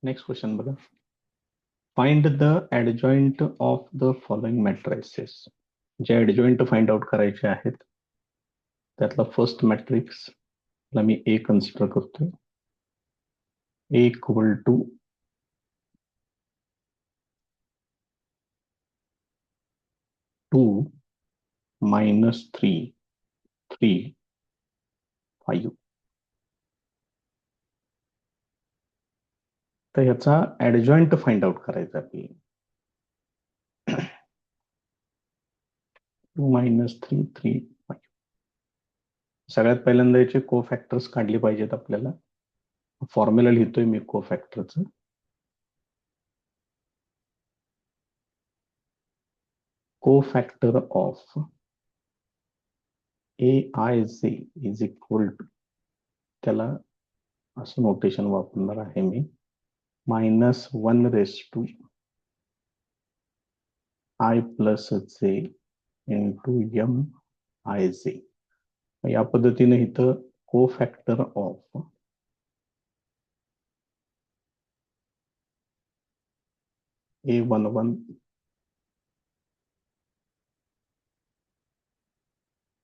Next question बघा. Find the adjoint of the following matrices. जे adjoint find out करायचे आहेत त्यातला फर्स्ट मॅट्रिक्स ला मी ए कन्सिडर करतोय. ए इक्वल टू 2 -3 3 5. तर ह्याचा ऍडजॉइंट फाइंड आउट करायचा आपल्याला. 2 -3 3 5. सगळ्यात पहिल्यांदा याचे को फॅक्टर्स काढले पाहिजेत आपल्याला. फॉर्म्युला लिहितोय मी को फॅक्टरचं. Cofactor of AIJ is equal to, त्याला असं नोटेशन वापरणार आहे मी, -1 I + J × MIJ. या पद्धतीने इथं को फॅक्टर ऑफ A11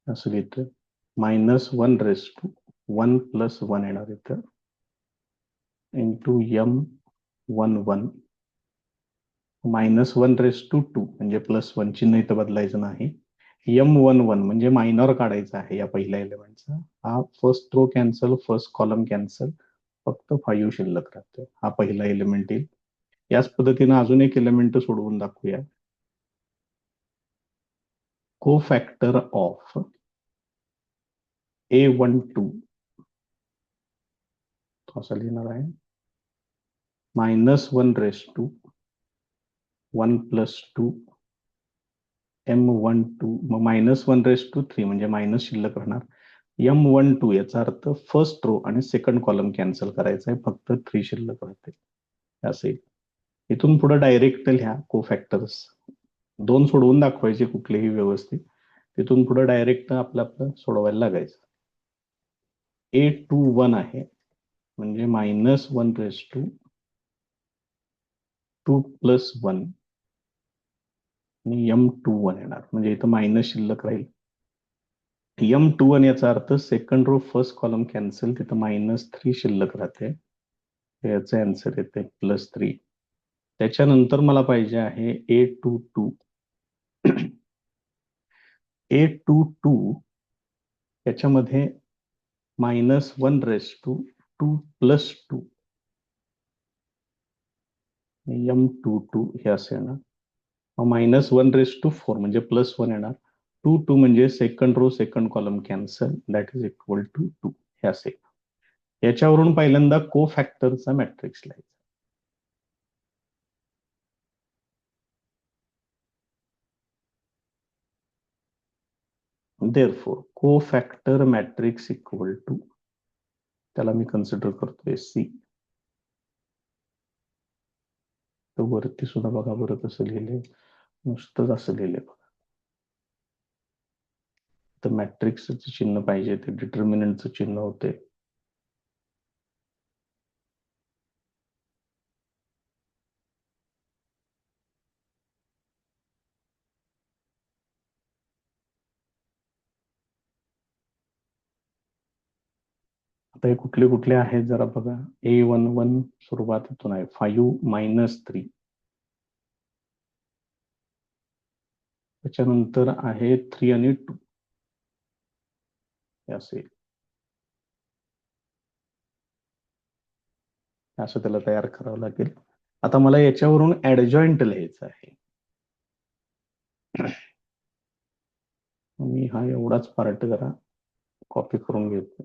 असं लिहितोय. -1 1 + 1 येणार इथं × M11 -1/2 म्हणजे +1 चिन्ह इथं बदलायचं नाही. M11 म्हणजे मायनॉर काढायचा आहे या पहिल्या एलिमेंटचा. हा first row cancel, first column cancel, फक्त 5 शिल्लक राहते. हा पहिला एलिमेंट येईल. याच पद्धतीने अजून एक एलिमेंट सोडवून दाखवूया. को फॅक्टर ऑफ A12 असं लिहिणार आहे. -1 1 + 2 M12 मग -1/3 म्हणजे मायनस शिल्लक राहणार. M12 याचा अर्थ फर्स्ट रो आणि सेकंड कॉलम कॅन्सल करायचा आहे, फक्त 3 शिल्लक राहते. असेल. इथून पुढे डायरेक्ट लिहा को फॅक्टर्स. 2 सोडवून दाखवायचे कुठलेही व्यवस्थित. तिथून पुढे डायरेक्ट आपलं सोडवायला लागायचं. A21 आहे म्हणजे -1/2 2 + 1 आणि M21 येणार म्हणजे इथं मायनस शिल्लक राहील. M21 याचा अर्थ second row first column cancel, तिथं -3 शिल्लक राहते. याचा आन्सर येते +3. त्याच्यानंतर मला पाहिजे आहे A22. A22 याच्यामध्ये -1/2 2 + 2 M22 हे असे येणार. -1/4 म्हणजे +1 येणार. 2 2 म्हणजे second row second column cancel, that is equal to 2 हे असे. याच्यावरून पहिल्यांदा को फॅक्टरचा मॅट्रिक्स लिहायचा. Therefore cofactor matrix equal to, त्याला मी कन्सिडर करतोय C. तर वरती सुद्धा बघा बरं कसं लिहिले, नुसतंच असं लिहिले बघा. तर मॅट्रिक्सचं चिन्ह पाहिजे ते डिटर्मिनंटचं चिन्ह होते. आता हे कुठले कुठले आहेत जरा बघा. A11 सुरुवातीतून आहे 5 - 3. त्याच्यानंतर आहे 3 आणि 2 हे असेल. असं त्याला तयार करावं लागेल. आता मला याच्यावरून ऍडजॉइंट लिहायचं आहे. मी हा एवढाच पार्ट जरा कॉपी करून घेतो.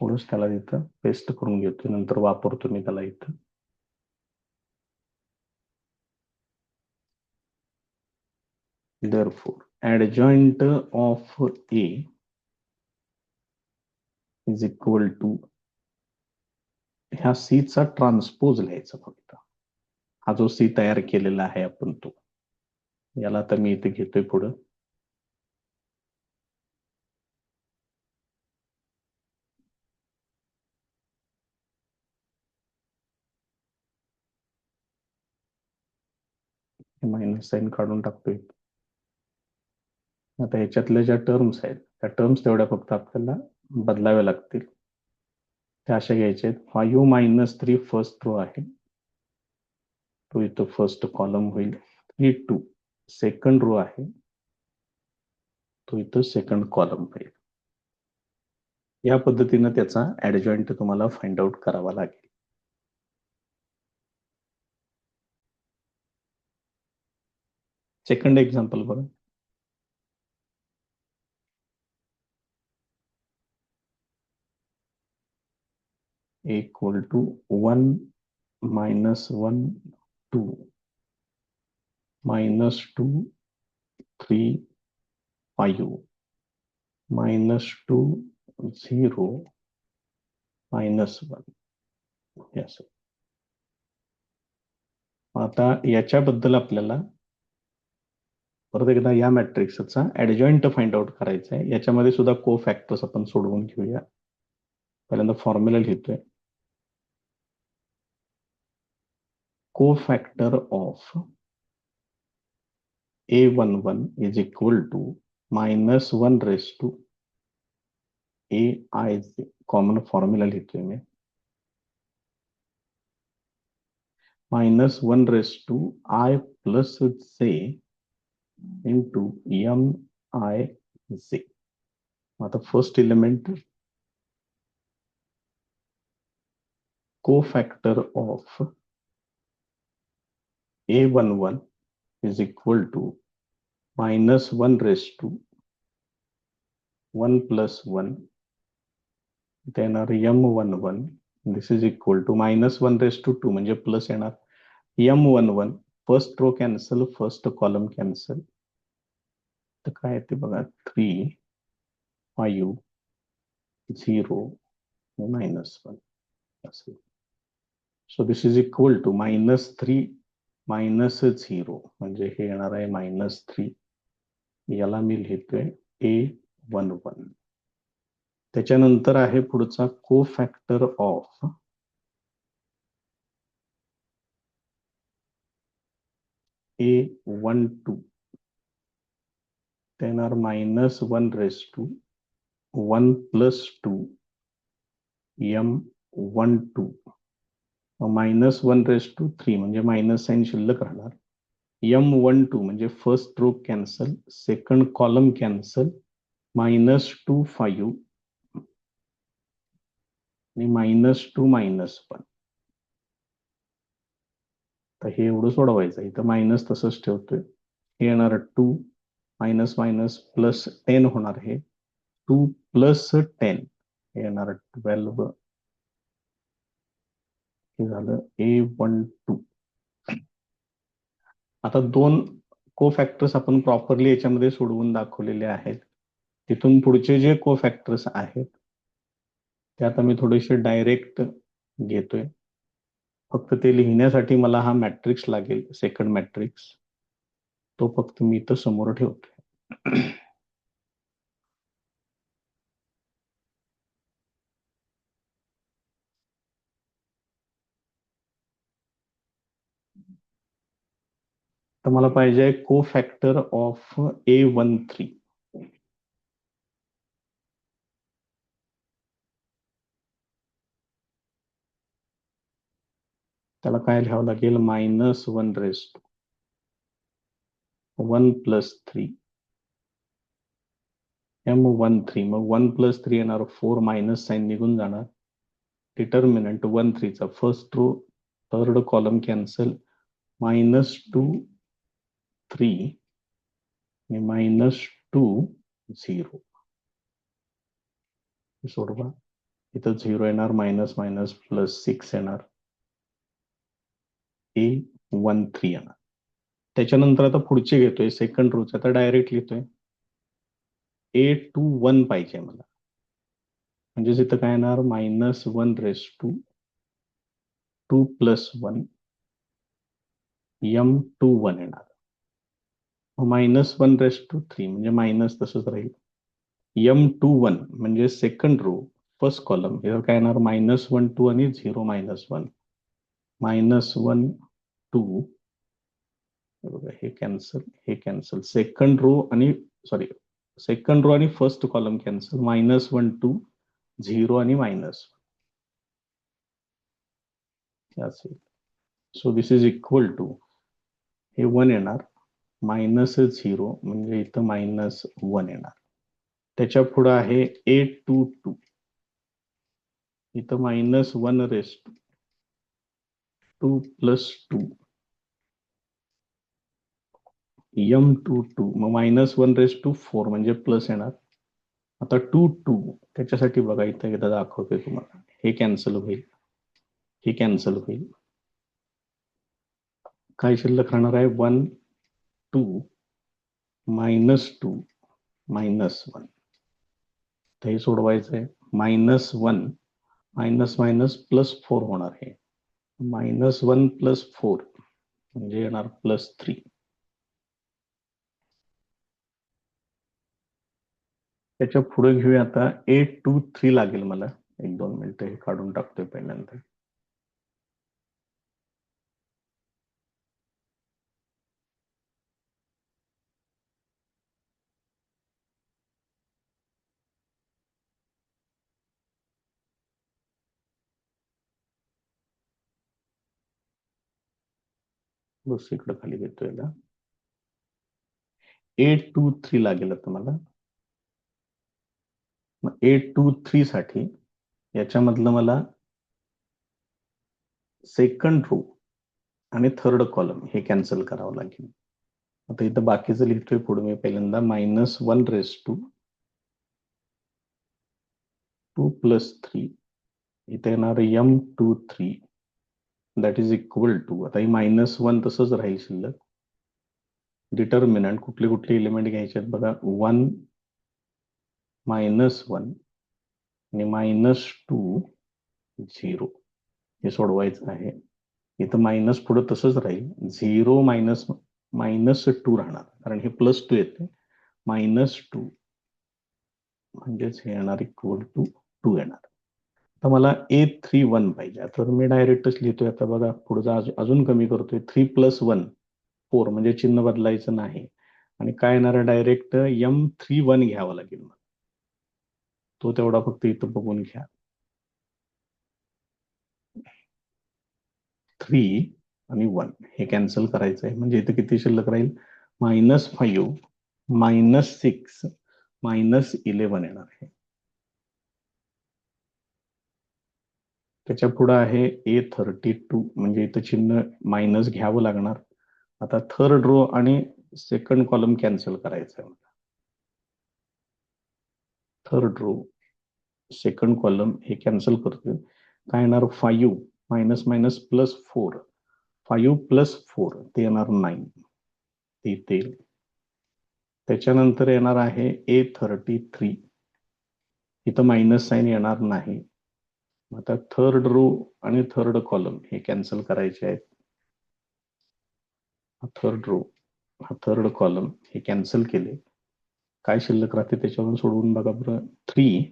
थोडंच त्याला इथं पेस्ट करून घेतो, नंतर वापरतो मी त्याला इथं. Therefore, adjoint of A is equal to, ह्या C चा ट्रान्सपोज लिहायचा फक्त. हा जो C तयार केलेला आहे आपण तो, याला तर मी इथे घेतोय पुढं. मायनस साईन काढून टाकतोय. आता याच्यातल्या ज्या टर्म्स आहेत त्या टर्म्स तेवढ्या फक्त आपल्याला बदलाव्या लागतील. त्या अशा घ्यायच्या आहेत. 5 - 3 फर्स्ट रो आहे, तो इथं फर्स्ट कॉलम होईल. 3 सेकंड रो आहे, तो इथं सेकंड कॉलम होईल. या पद्धतीनं त्याचा ऍडजॉइंट तुम्हाला फाइंड आउट करावा लागेल. सेकंड एक्झाम्पल बघा. =1 - 1 2 -2 3 5 -2 0 -1. yes. आता याच्याबद्दल आपल्याला परत एकदा या मॅट्रिक्सचा ऍडजॉइंट फाइंड आउट करायचा आहे. याच्यामध्ये सुद्धा को फॅक्टर्स आपण सोडवून घेऊया. पहिल्यांदा फॉर्म्युला लिहितोय. Cofactor of A11 is equal to -1 AI. Common formula लिहितोय मी. -1 प्लस j इंटू MIJ. आता first element co-factor of A11 is equal to -1 plus 1, then our M11, this is equal to -1/2 म्हणजे plus येणार. M11 first row cancel, first column cancel, तर काय ते बघा 3 5 0 -1 असेल. So this is equal to -3 -0 म्हणजे हे येणार आहे -3. याला मी लिहितोय A11. त्याच्यानंतर आहे पुढचा को factor of A12, then are -1/1 plus 2 M12 -1/3 म्हणजे मायनस साईन शिल्लक राहणार. M12 म्हणजे first row cancel, second column cancel, -2 5 आणि -2 -1. तर हे एवढं सोडवायचं. इथं मायनस तसंच ठेवतोय. हे येणार 2 - प्लस 10 होणार. हे 2 + 10 हे येणार 12. हे झालं A12. आता 2 को फॅक्टर्स आपण प्रॉपरली याच्यामध्ये सोडवून दाखवलेले आहेत. तिथून पुढचे जे को फॅक्टर्स आहेत ते आता मी थोडेसे डायरेक्ट घेतोय. फक्त ते लिहिण्यासाठी मला हा मॅट्रिक्स लागेल, सेकंड मॅट्रिक्स. तो फक्त मी इथं समोर ठेवतोय. तर मला पाहिजे को फॅक्टर ऑफ A13. त्याला काय लिहावं लागेल? -1 plus 3 M13. मग 1 + 3 येणार 4, मायनस साईन निघून जाणार. डिटर्मिनंट 1 3 चा first row third column cancel, -2 3 आणि -2 0. सोडवा. इथं 0 येणार, मायनस प्लस 6 येणार, A13 येणार. त्याच्यानंतर आता पुढचे घेतोय सेकंड रोचे. आता डायरेक्ट लिहितोय. A21 पाहिजे मला. म्हणजेच इथं काय येणार? -1/2 + 1 M21 येणार. -1/3 म्हणजे मायनस तसंच राहील. M21 म्हणजे सेकंड रो फर्स्ट कॉलम. हे काय येणार? -1 2 आणि 0 -1 -1 2 बघा हे कॅन्सल, हे कॅन्सल, सेकंड रो आणि फर्स्ट कॉलम कॅन्सल, -1 2 0 आणि मायनस असेल. So this is equal to, हे 1 येणार, -0 म्हणजे इथं -1 येणार. त्याच्या पुढे आहे A22, इथं -1^2 + 2 M22, मग -1^4 म्हणजे प्लस येणार. आता 2 2 त्याच्यासाठी बघा इथं एकदा दाखवतोय तुम्हाला, हे कॅन्सल होईल, हे कॅन्सल होईल. काय शिल्लक राहणार आहे? 1 2 -2 -1. तर हे सोडवायचं आहे. -1 -+ 4 होणार, हे -1 + 4 म्हणजे येणार +3. त्याच्या पुढे घेऊया आता A23 लागेल मला. 1-2 मिनिटं हे काढून टाकतोय पहिल्यांदा. बस इकडं खाली घेतोय ना. A23 लागेल आता मला. मग A23 साठी याच्यामधलं मला सेकंड रो आणि थर्ड कॉलम हे कॅन्सल करावं लागेल. आता इथं बाकीचं लिहितोय पुढे मी पहिल्यांदा, -1^2 + 3 इथे येणार M23 that is equal to, आता ही -1 तसंच राहील शिल्लक. डिटर्मिनंट कुठले कुठले एलिमेंट घ्यायचे आहेत बघा, 1 -1 आणि -2 0 हे सोडवायचं आहे. इथं मायनस पुढे तसंच राहील, 0 -2 राहणार, कारण हे +2 येते. -2 म्हणजेच हे येणार इक्वल टू 2 येणार. तर मला A31 पाहिजे. तर मी डायरेक्टच लिहितोय आता बघा, पुढचं अजून कमी करतोय. 3 + 1 4 म्हणजे चिन्ह बदलायचं नाही. आणि काय येणार आहे, डायरेक्ट M31 घ्यावा लागेल. तो तेवढा फक्त इथं बघून घ्या. 3 आणि 1 हे कॅन्सल करायचं आहे, म्हणजे इथं किती शिल्लक राहील? -5 -6 -11 येणार आहे. त्याच्या पुढे आहे A32, म्हणजे इथं चिन्ह मायनस घ्यावं लागणार. आता थर्ड रो आणि सेकंड कॉलम कॅन्सल करायचं आहे. थर्ड रो सेकंड कॉलम हे कॅन्सल करतोय. काय येणार? 5 -4 5 + 4 ते येणार 9 ते. त्याच्यानंतर येणार आहे A33, इथं मायनस साईन येणार नाही. आता थर्ड रो आणि थर्ड कॉलम हे कॅन्सल करायचे आहेत. थर्ड रो हा थर्ड कॉलम हे कॅन्सल केले. काय शिल्लक राहते त्याच्यावरून सोडवून बघा बरं. 3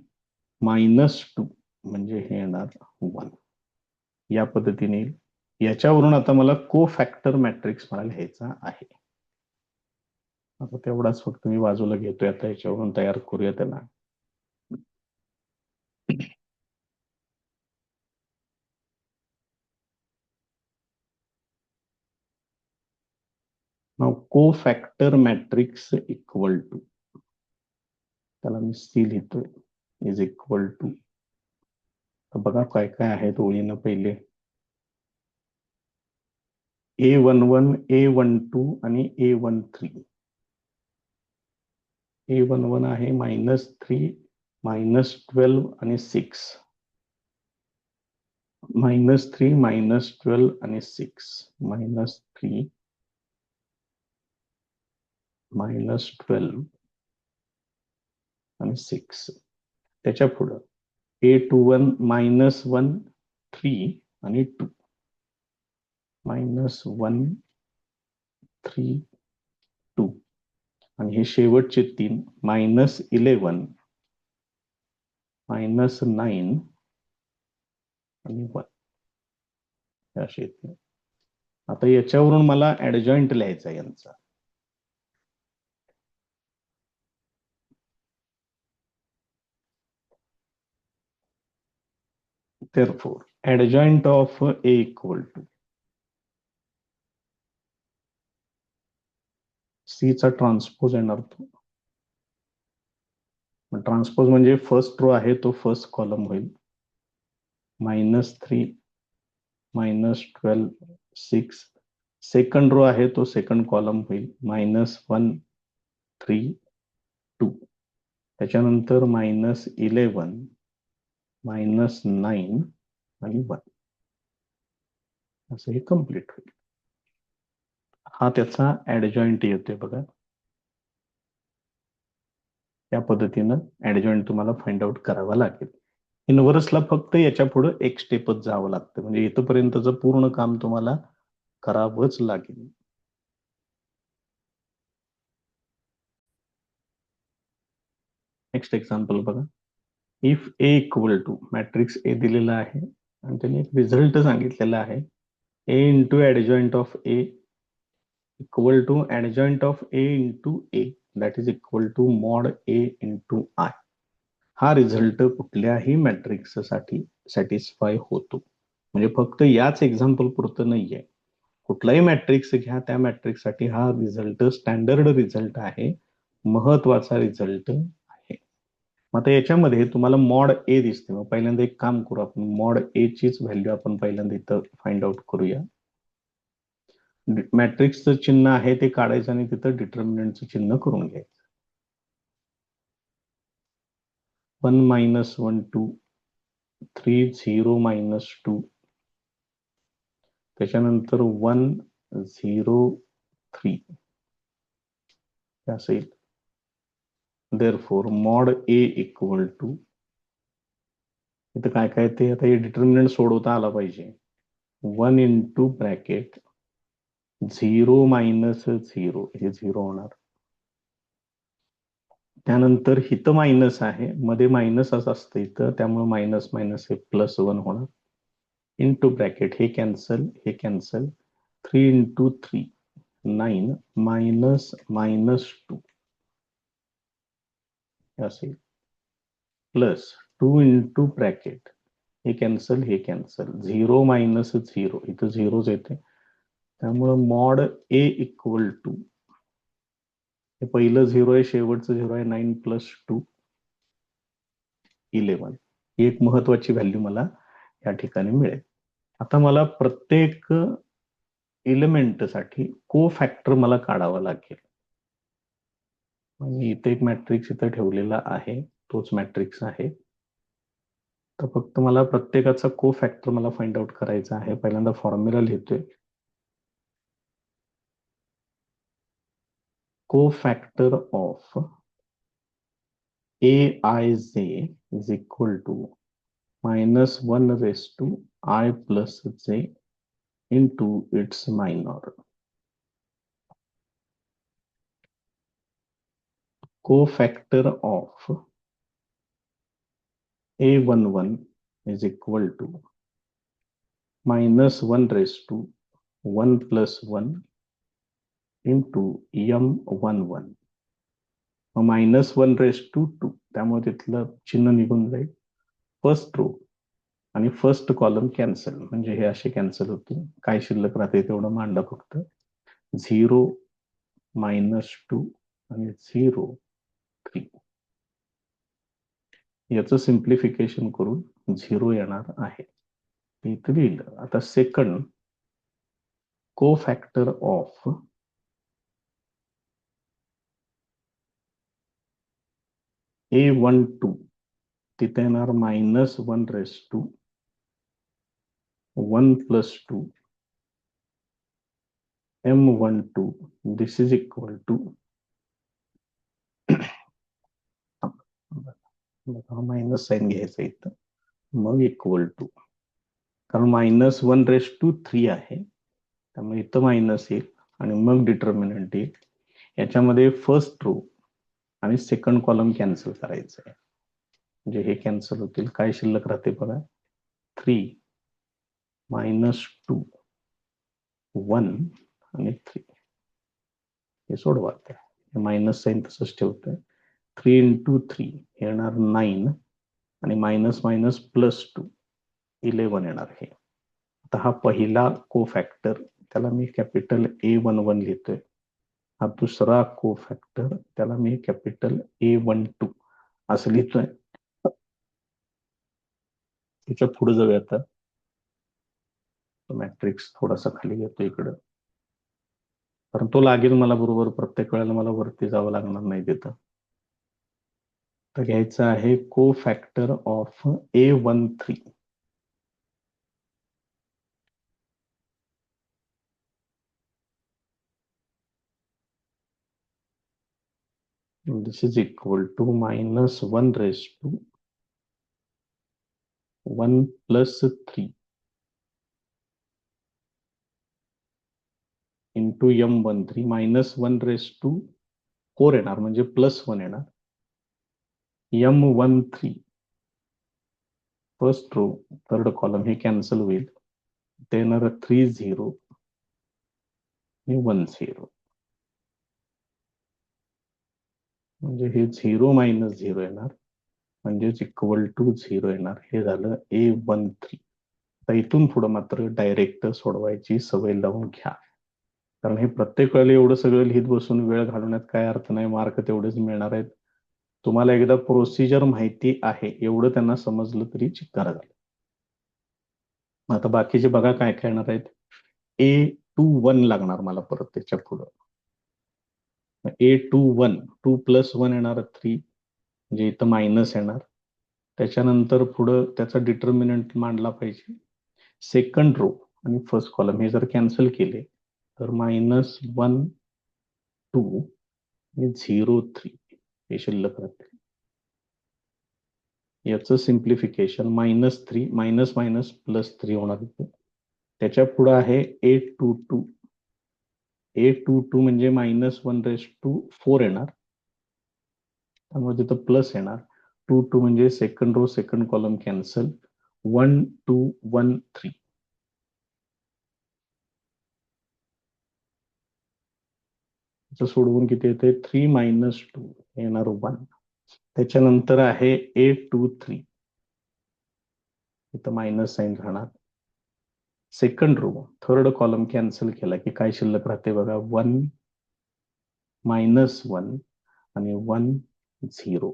-2 म्हणजे हे येणार 1. या पद्धतीने याच्यावरून आता मला को फॅक्टर मॅट्रिक्स मला लिहायचा आहे. आता तेवढाच फक्त मी बाजूला घेतोय. आता याच्यावरून तयार करूया त्याला. को-फॅक्टर मॅट्रिक्स इक्वल टू, त्याला मी सी लिहितोय, इज इक्वल टू. बघा काय काय आहे ओळीनं. पहिले A11 A12 आणि A13. A11 आहे -3 -12 आणि 6, -3 -12 आणि 6, -3 -12 आणि 6. त्याच्या पुढं A21 -1 3 आणि 2, -1 3 2. आणि हे शेवटचे 3 -11 -9 आणि 1 असे येते. आता याच्यावरून मला ऍडजॉइंट लिहायचा आहे यांचा. Therefore, adjoint of A equal to C चा ट्रान्सपोज येणार तो. ट्रान्सपोज म्हणजे फर्स्ट रो आहे तो फर्स्ट कॉलम होईल. -3 -12 6. सेकंड रो आहे तो सेकंड कॉलम होईल. -1 3 2. त्याच्यानंतर -11 -9 आणि 1 असं हे कम्प्लीट होईल. हा त्याचा ऍडजॉइंट येतोय बघा. या पद्धतीनं ऍडजॉइंट तुम्हाला फाइंड आउट करावा लागेल. इनव्हर्सला फक्त याच्या पुढे एक स्टेपच जावं लागतं, म्हणजे इथपर्यंतचं पूर्ण काम तुम्हाला करावंच लागेल. नेक्स्ट एक्झाम्पल बघा. If A equal to matrix A दिलेला आहे आणि त्यांनी एक रिझल्ट सांगितलेला आहे. A into adjoint of A equal to adjoint of A into A that is equal to mod A into I. हा रिझल्ट कुठल्याही मॅट्रिक्स साठी सॅटिस्फाय होतो. म्हणजे फक्त याच एक्झाम्पल पुरतं नाहीये. कुठलाही मॅट्रिक्स घ्या, त्या मॅट्रिक्स साठी हा रिझल्ट स्टँडर्ड रिझल्ट आहे, महत्वाचा रिझल्ट आहे. मग आता याच्यामध्ये तुम्हाला मॉड ए दिसते. मग पहिल्यांदा एक काम करू आपण, मॉड ए चीच व्हॅल्यू आपण पहिल्यांदा इथं फाइंड आउट करूया. मॅट्रिक्सचं चिन्ह आहे ते काढायचं आणि तिथं डिटर्मिनंटचं चिन्ह करून घ्यायचं. 1 -1 2 3 0 -2. त्याच्यानंतर 1 0 3 असेल. Therefore mod A equal to, इथं काय काय ते आता हे डिटर्मिनंट सोडवता आला पाहिजे. 1 इंटू ब्रॅकेट 0 -0 हे 0 होणार. त्यानंतर हिथं मायनस आहे, मध्ये मायनसच असतं इथं, त्यामुळे मायनस मायनस हे +1 होणार. इंटू ब्रॅकेट हे कॅन्सल, हे कॅन्सल. 3 इंटू 3 9 -2 असेल. प्लस 2 इंटू ब्रॅकेट हे कॅन्सल, हे कॅन्सल. 0 -0 इथं झिरोच येते, त्यामुळं मॉड ए इक्वल टू, हे पहिलं 0 आहे, शेवटचं 0 आहे. 9 + 2 11. ही एक महत्वाची व्हॅल्यू मला या ठिकाणी मिळेल. आता मला प्रत्येक एलिमेंटसाठी को फॅक्टर मला काढावा लागेल. मी इथे एक मॅट्रिक्स इथं ठेवलेला आहे, तोच मॅट्रिक्स आहे. तर फक्त मला प्रत्येकाचा को फॅक्टर मला फाइंड आउट करायचा आहे. पहिल्यांदा फॉर्म्युला लिहितोय. Cofactor of AIJ is equal to -1 + I + J into its minor. Co-factor of A11 is equal to -1 + 1 + 1 into M11. -1 + 2, त्यामुळे तिथलं चिन्ह निघून जाईल. फर्स्ट रो आणि फर्स्ट कॉलम कॅन्सल, म्हणजे हे असे कॅन्सल होतील. काय शिल्लक राहते तेवढं मांडा फक्त. 0 -2 आणि 0 3. याचं सिम्प्लिफिकेशन करून 0 येणार आहे. इथं लिहिलं. आता सेकंड को फॅक्टर ऑफ A12, तिथे येणार -1 + 1 + 2 M12. This is equal to, minus sign घ्यायचं इथं, मग इक्वल टू, कारण -1 + 3 आहे, त्यामुळे इथं मायनस येईल आणि मग डिटर्मिनंट येईल. याच्यामध्ये फर्स्ट रो आणि सेकंड कॉलम कॅन्सल करायचं आहे, म्हणजे हे कॅन्सल होतील. काय शिल्लक राहते बघा, 3 -2 1 आणि 3 हे सोडवा. मायनस साईन तसंच ठेवतोय. 3 इंटू 3 येणार 9 आणि मायनस मायनस प्लस 2 11 येणार. हे आता हा पहिला कोफॅक्टर त्याला मी कॅपिटल A11 लिहितोय. हा दुसरा कोफॅक्टर त्याला मी कॅपिटल A12 असं लिहितोय. त्याच्या पुढे जाऊया आता. मॅट्रिक्स थोडासा खाली घेतो इकडं, कारण तो लागेल मला बरोबर. प्रत्येक वेळेला मला वरती जावं लागणार नाही तिथं. तर घ्यायचं आहे कोफॅक्टर of A13. This is equal to -1 raised to 1 plus 3 into M13 -1 raised to 4 येणार, म्हणजे +1 येणार. M13 first row third column हे कॅन्सल होईल. ते येणार 3 0 आणि 1 0, म्हणजे हे 0 मायनस 0 येणार, म्हणजेच इक्वल टू 0 येणार. हे झालं A13. तर इथून पुढे मात्र डायरेक्ट सोडवायची सवय लावून घ्या, कारण हे प्रत्येक वेळेला एवढं सगळं लिहित बसून वेळ घालवण्यात काय अर्थ नाही. मार्क तेवढेच मिळणार आहेत. तुम्हाला एकदा प्रोसिजर माहिती आहे एवढं त्यांना समजलं तरी चिक्कार झालं. आता बाकीचे बघा काय काय येणार आहेत. A21 लागणार मला परत त्याच्या पुढं. A21 2 + 1 येणार 3, म्हणजे इथं मायनस येणार. त्याच्यानंतर पुढं त्याचा डिटर्मिनंट मांडला पाहिजे. सेकंड रो आणि फर्स्ट कॉलम हे जर कॅन्सल केले तर -1 2 आणि 0 3 हे शिल्लक राहते. याचं सिम्प्लिफिकेशन -3 मायनस मायनस +3 होणार. त्याच्या पुढे आहे A22. A22 म्हणजे -1 raised to 4 येणार, त्यामुळे तिथं प्लस येणार. 2 2 म्हणजे second row second column cancel. 1 2 1 3. सोडवून किती येते 3 - 2 येणार 1. त्याच्यानंतर आहे A23. इथं मायनस साईन राहणार. Second row third column cancel केला की काय शिल्लक राहते बघा. 1 -1 आणि 1 0.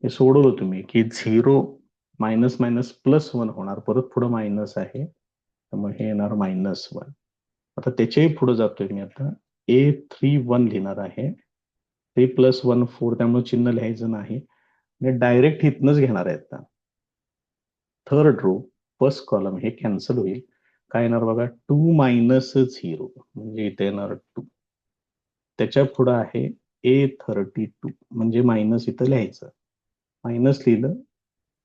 हे सोडवलं तुम्ही की 0 मायनस मायनस +1 होणार. परत पुढे मायनस आहे, त्यामुळे हे येणार -1. आता त्याच्याही पुढे जातोय मी. आता A31 लिहिणार आहे. 3 + 1 4, त्यामुळे चिन्ह लिहायचं नाही, डायरेक्ट इथनच घेणार आहे. आता थर्ड रो फर्स्ट कॉलम हे कॅन्सल होईल. काय येणार बघा 2 - 0, म्हणजे इथे येणार 2. त्याच्या पुढे आहे A32, म्हणजे मायनस इथं लिहायचं. मायनस लिहिलं.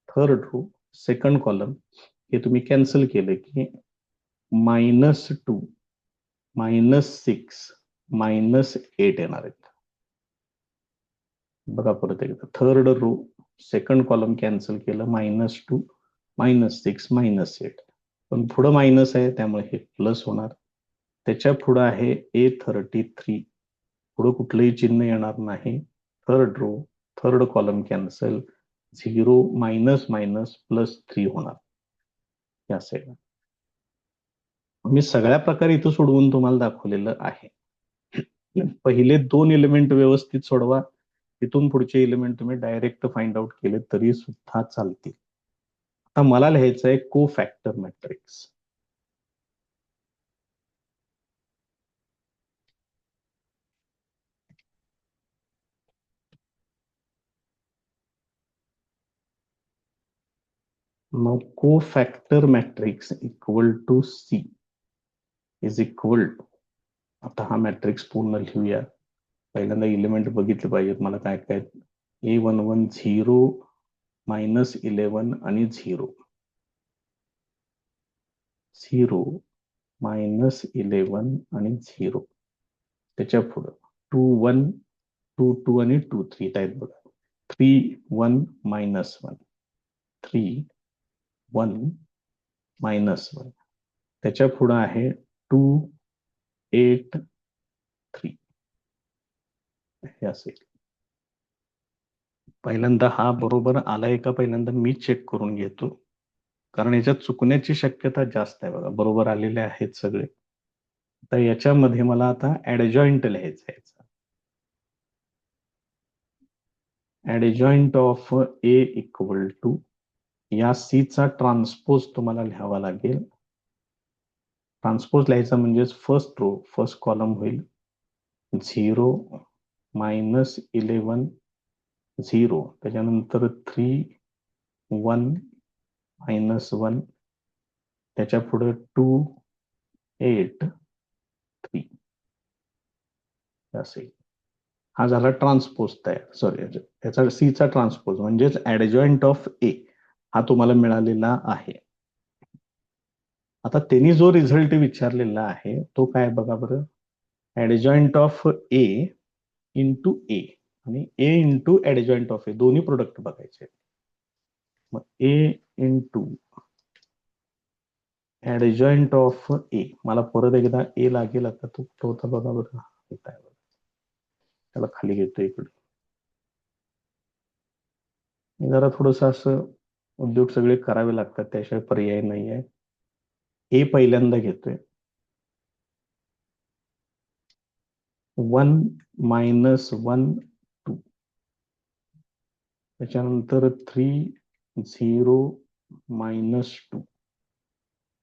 थर्ड रो सेकंड कॉलम हे तुम्ही कॅन्सल केलं की -2 -6 -8 येणार आहेत. बघा परत एकदा. Third row second column cancel केलं. -2 -6 -8, पण पुढं मायनस आहे त्यामुळे हे प्लस होणार. त्याच्या पुढे आहे A33. पुढे कुठलंही चिन्ह येणार नाही. Third row third column cancel. 0 minus minus +3 होणार या साईडला. मी सगळ्या प्रकारे इथं सोडवून तुम्हाला दाखवलेलं आहे. पहिले 2 एलिमेंट व्यवस्थित सोडवा. तिथून पुढचे एलिमेंट तुम्ही डायरेक्ट फाइंड आउट केले तरी सुद्धा चालतील. आता मला लिहायचं आहे कोफॅक्टर मॅट्रिक्स. मग cofactor matrix equal to C is equal to. आता हा मॅट्रिक्स पूर्ण लिहूया. पहिल्यांदा एलिमेंट बघितले पाहिजेत मला काय काय. A11 0 -11 आणि 0 0 -11 आणि 0. त्याच्या पुढं 2 1 2 2 आणि 2 3 आहेत बघा. 3 1 -1 3 1 -1 त्याच्या पुढे आहे 283 हे असेल. पहिल्यांदा हा बरोबर आलाय का पहिल्यांदा मी चेक करून घेतो, कारण याच्यात चुकण्याची शक्यता जास्त आहे. बघा बरोबर आलेले आहेत सगळे. तर याच्यामध्ये मला आता ऍडजॉइंट लिहायचं आहे. Adjoint of A equal to या सी चा ट्रान्सपोज तुम्हाला लिहावा लागेल. ट्रान्सपोज लिहायचा म्हणजेच फर्स्ट रो फर्स्ट कॉलम होईल 0 -11 0, त्याच्यानंतर 3 1 -1, त्याच्या पुढे 2 8 3 असेल. हा झाला ट्रान्सपोज तयार. सॉरी, याचा सी चा ट्रान्सपोज म्हणजेच ऍडजॉइंट ऑफ ए हा तुम्हाला मिळालेला आहे. आता त्यांनी जो रिझल्ट विचारलेला आहे तो काय बघा बरं. Adjoint of A into A आणि ए इंटू ऍडजॉइंट ऑफ ए दोन्ही प्रोडक्ट बघायचे. मग ए इंटू ऍडजॉइंट ऑफ ए, मला परत एकदा ए लागेल. आता तो होता बघा बरं, त्याला खाली घेतो इकडे. जरा थोडस असं उद्योग सगळे करावे लागतात, त्याशिवाय पर्याय नाही आहे. ए पहिल्यांदा घेतोय 1 -1 2, त्याच्यानंतर 3 0 -2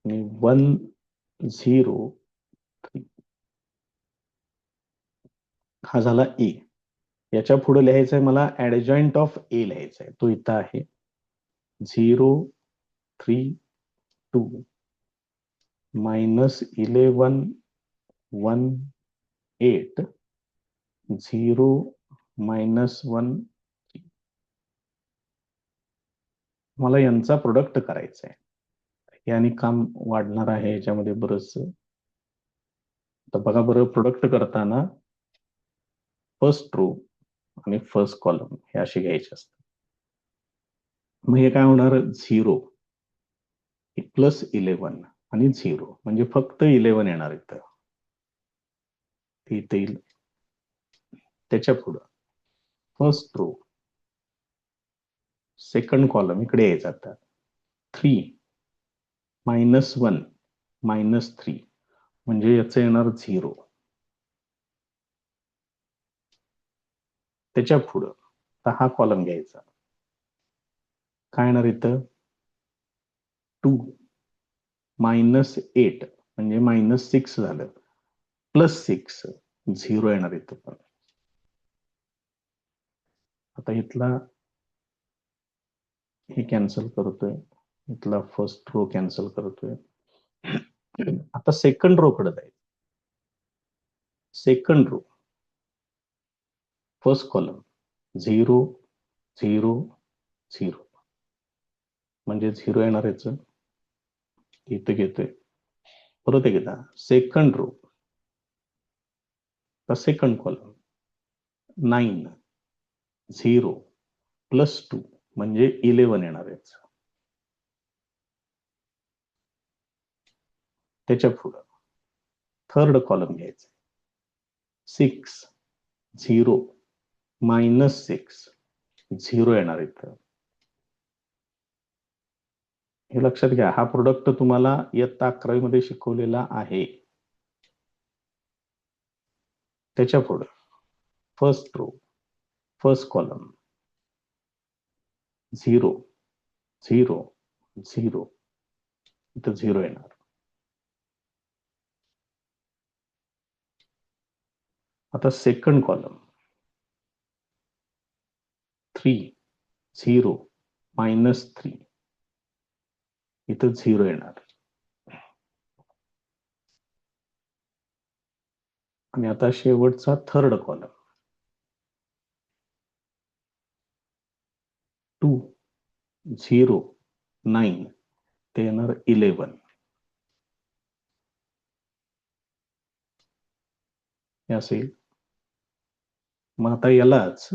आणि 1 0 3. हा झाला ए. याच्या पुढे लिहायचं आहे मला ऍडजॉइंट ऑफ ए लिहायचा आहे. तो इथं आहे 0 3 2 -11 1 8 0 -1 3. मला यांचा प्रोडक्ट करायचा आहे. याने काम वाढणार आहे याच्यामध्ये बरंच. तर बघा बरं, प्रोडक्ट करताना फर्स्ट रो आणि फर्स्ट कॉलम हे असे घ्यायचे असतात. मग हे काय होणार 0 +11 आणि 0 म्हणजे फक्त 11 येणार इथं. इथं येईल. त्याच्या पुढं फर्स्ट रो सेकंड कॉलम इकडे यायचा आता 3 -1 -3 म्हणजे याचं येणार 0. त्याच्या पुढं तर हा कॉलम घ्यायचा. काय येणार इथं 2 -8 म्हणजे -6 झालं, +6 0 येणार इथं पण. आता इथला हे कॅन्सल करतोय, इथला फर्स्ट रो कॅन्सल करतोय. आता सेकंड रो कडे जाईल. सेकंड रो फर्स्ट कॉलम 0 0 0 म्हणजे 0 येणार याचं. इथं घेतोय. परत एकदा सेकंड रो सेकंड कॉलम 9 0 +2 म्हणजे 11 येणार याचं. त्याच्या पुढं थर्ड कॉलम घ्यायचा 6 0 -6 0 येणार इथं. हे लक्षात घ्या, हा प्रोडक्ट तुम्हाला इयत्ता 11वी मध्ये शिकवलेला आहे. त्याच्या पुढे फर्स्ट रो फर्स्ट कॉलम 0 0 0 इथं 0 येणार. आता सेकंड कॉलम 3 0 -3 इथं 0 येणार. आणि आता शेवटचा थर्ड कॉलम 2 0 9 ते येणार 11 हे असेल. मग आता यालाच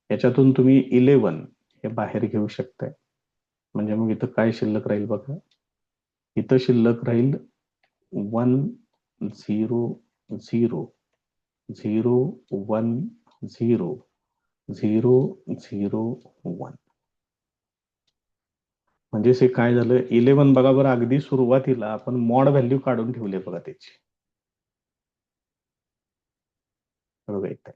याच्यातून तुम्ही 11 हे बाहेर घेऊ शकताय. म्हणजे मग इथं काय शिल्लक राहील बघा इथं शिल्लक राहील 1 0 0 0 1 0 0 0 1. म्हणजे हे काय झालं 11 बघा बरं अगदी सुरुवातीला आपण मॉड व्हॅल्यू काढून ठेवले बघा त्याची. बरोबर येत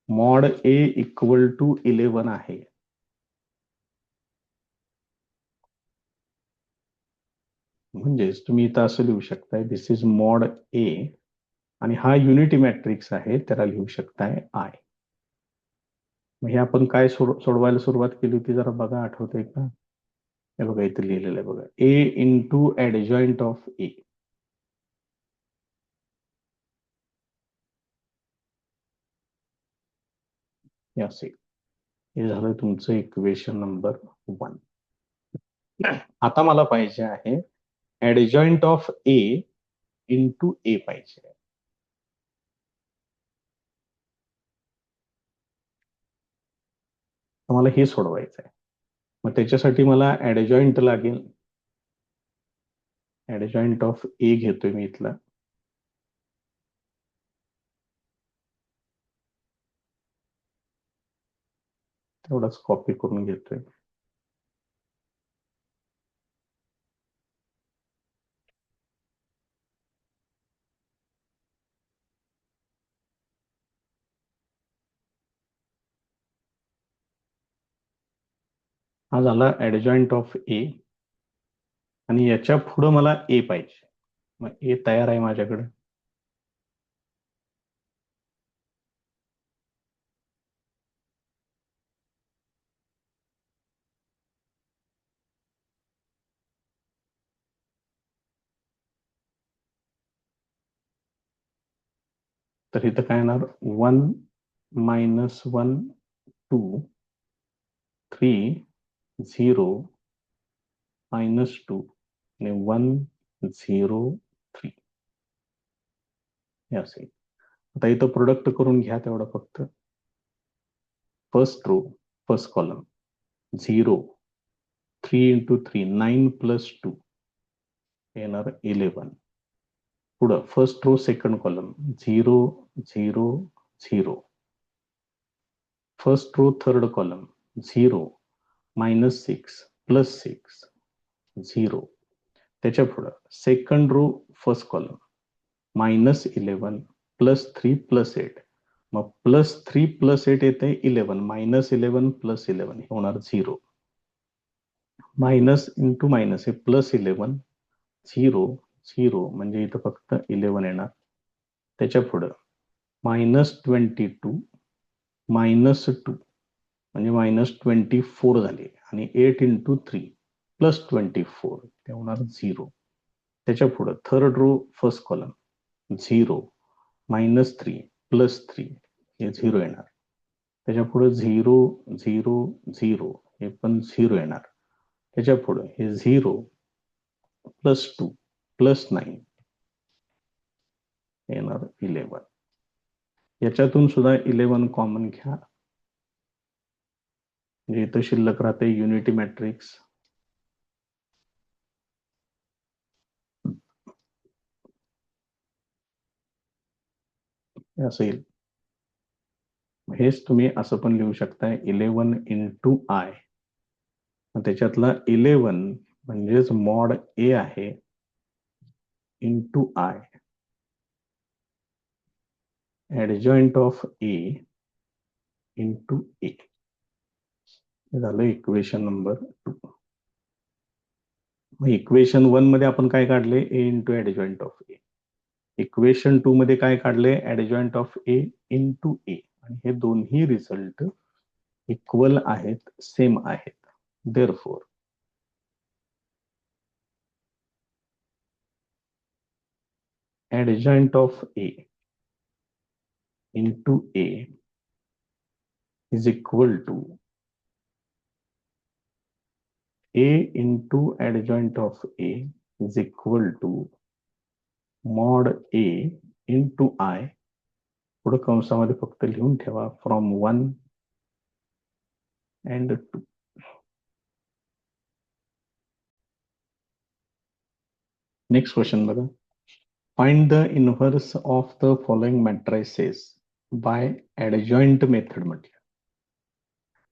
मॉड ए इक्वल टू 11 आहे. म्हणजेच तुम्ही इथं असं लिहू शकताय दिस इज मॉड ए आणि हा युनिटी मॅट्रिक्स आहे त्याला लिहू शकताय आय. हे आपण काय सोडवायला सुरुवात केली होती जरा बघा आठवतंय का? हे बघा इथे लिहिलेलं आहे बघा ए इंटू ऍडजॉइंट ऑफ ए. हे असेल. हे झालं तुमचं इक्वेशन नंबर 1. आता मला पाहिजे आहे ऍडजॉइंट ऑफ ए इंटू ए पाहिजे. मला हे सोडवायचं आहे. मग त्याच्यासाठी मला ऍडजॉइंट लागेल. ऍडजॉइंट ऑफ ए घेतोय मी इथला. तेवढाच कॉपी करून घेतोय. हा झाला ऍडजॉइंट ऑफ ए आणि याच्या पुढं मला ए पाहिजे. मग ए तयार आहे माझ्याकडे. तर इथं काय येणार 1 -1 2 3 0 -2 आणि 1 0 3 हे असेल. आता इथं प्रोडक्ट करून घ्या तेवढं फक्त. First row first column 0 3 into 3 9 plus 2 येणार 11. पुढं first row second column 0 0 0. First row third column 0 -6 plus 6 0. त्याच्या पुढं second row first column -11 plus 3 plus 8. मग प्लस 3 प्लस 8 येते 11 -11 प्लस 11 हे होणार 0. मायनस इंटू मायनस हे प्लस 11 0 0 म्हणजे इथं फक्त 11 येणार. त्याच्या पुढं -22 -2 म्हणजे -24 झाले आणि 8 इंटू 3 प्लस 24 ते होणार 0. त्याच्या पुढं third row first column 0 -3 plus 3 हे 0 येणार. त्याच्या पुढे 0 0 0 हे पण 0 येणार. त्याच्या पुढे हे 0 प्लस 2 प्लस 9 येणार 11. याच्यातून सुद्धा 11 कॉमन घ्या म्हणजे इथं शिल्लक राहते युनिटी मॅट्रिक्स. असेल. हेच तुम्ही असं पण लिहू शकताय 11 इंटू आय. त्याच्यातला 11 म्हणजेच मॉड ए आहे into I adjoint of A into A. हे झालं इक्वेशन नंबर 2. मग इक्वेशन 1 मध्ये आपण काय काढले A into adjoint of A. Equation 2 मध्ये काय काढले adjoint of A into A. आणि हे दोन्ही रिझल्ट इक्वल आहेत सेम आहेत. Therefore adjoint of A into A is equal to A into adjoint of A is equal to mod A into I. पुढे कंसामध्ये फक्त लिहून ठेवा फ्रॉम 1 and 2. नेक्स्ट क्वेश्चन बघा. Find the inverse of the following matrices by adjoint method म्हटलं.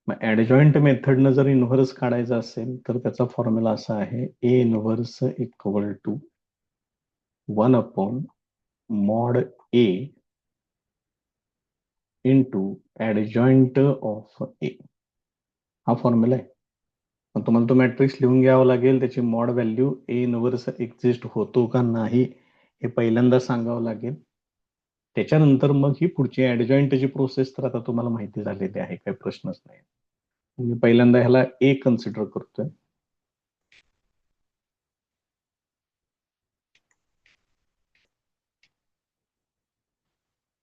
मग adjoint मेथडनं जर inverse काढायचा असेल तर त्याचा फॉर्म्युला असा आहे, A inverse equal to 1/mod A into adjoint of A. हा फॉर्म्युला आहे. मग तुम्हाला तो मॅट्रिक्स लिहून घ्यावा लागेल. त्याची mod value A inverse exist होतो का नाही हे पहिल्यांदा सांगावं लागेल. त्याच्यानंतर मग ही पुढची ऍडजॉइंटची प्रोसेस तर आता तुम्हाला माहिती झालेली आहे, काही प्रश्नच नाही. मी पहिल्यांदा ह्याला ए कन्सिडर करतोय.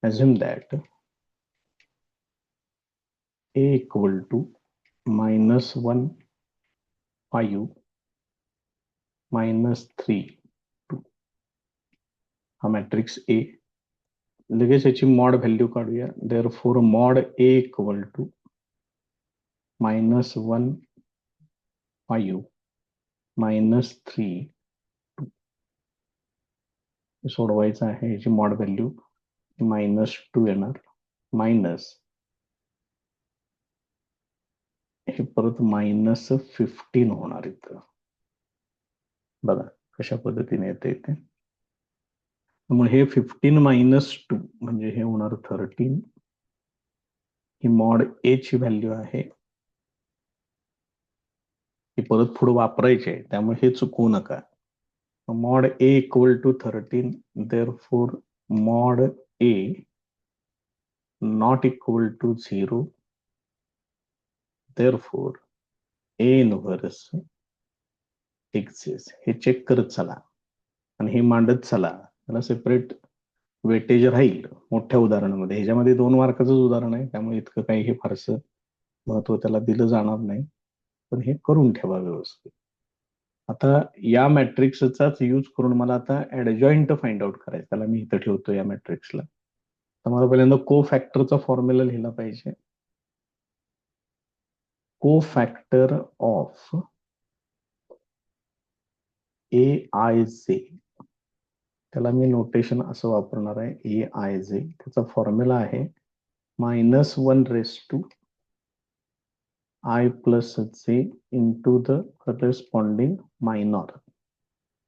assume that a equal to -1 5 -3 2 हा मॅट्रिक्स ए. लगेच याची मॉड व्हॅल्यू काढूया. Therefore mod A equal to -1 5 -3 सोडवायचं आहे. याची मॉड व्हॅल्यू -2 येणार, मायनस हे परत -15 होणार इथं. बघा कशा पद्धतीने येते इथे. त्यामुळे हे 15 - 2 म्हणजे हे होणार 13. ही मॉड ए ची व्हॅल्यू आहे. ही परत पुढे वापरायची आहे, त्यामुळे हे चुकवू नका. Mod A equal to 13. Therefore mod A not equal to 0. Therefore A inverse exist. हे चेक करत चला आणि हे मांडत चला. त्याला सेपरेट वेटेज राहील मोठ्या उदाहरणामध्ये. ह्याच्यामध्ये 2 मार्काचंच उदाहरण आहे, त्यामुळे इतकं काही हे फारसं महत्व त्याला दिलं जाणार नाही, पण हे करून ठेवा व्यवस्थित. आता या मॅट्रिक्सचाच यूज करून मला आता ऍडजॉइंट फाइंड आउट करायचं. त्याला मी इथं ठेवतो या मॅट्रिक्सला. तर मला पहिल्यांदा को फॅक्टरचा फॉर्म्युला लिहिला पाहिजे. को फॅक्टर ऑफ ए आय जे, त्याला मी नोटेशन असं वापरणार आहे, ए आय जे. त्याचा फॉर्म्युला आहे -1 I plus J into the corresponding minor.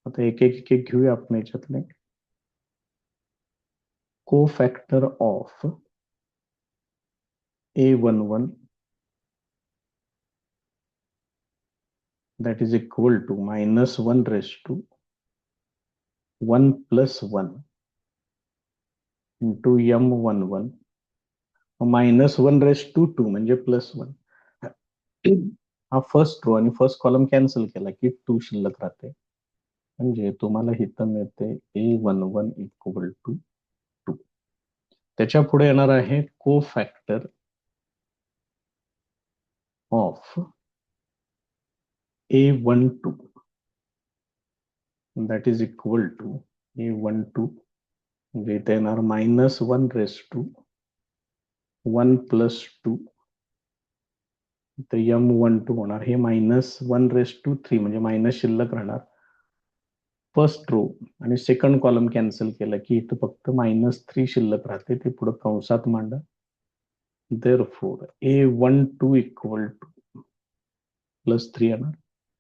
आता एक एक घेऊया आपण याच्यातले. को factor of A11 that is equal to -1 + 1 into M11 -1 म्हणजे +1. हा फर्स्ट रो आणि फर्स्ट कॉलम कॅन्सल केला की 2 शिल्लक राहते. म्हणजे तुम्हाला इथं मिळते A11 इक्वल टू 2. त्याच्या पुढे येणार आहे को factor of A12 that is equal to A12 म्हणजे इथे येणार -1 1 + 2. तर M12 होणार. हे -1 म्हणजे मायनस शिल्लक राहणार. फर्स्ट रो आणि सेकंड कॉलम कॅन्सल केलं की इथं फक्त -3 शिल्लक राहते. ते पुढे कंसात मांडा. देअरफॉर A12 इक्वल टू +3 येणार.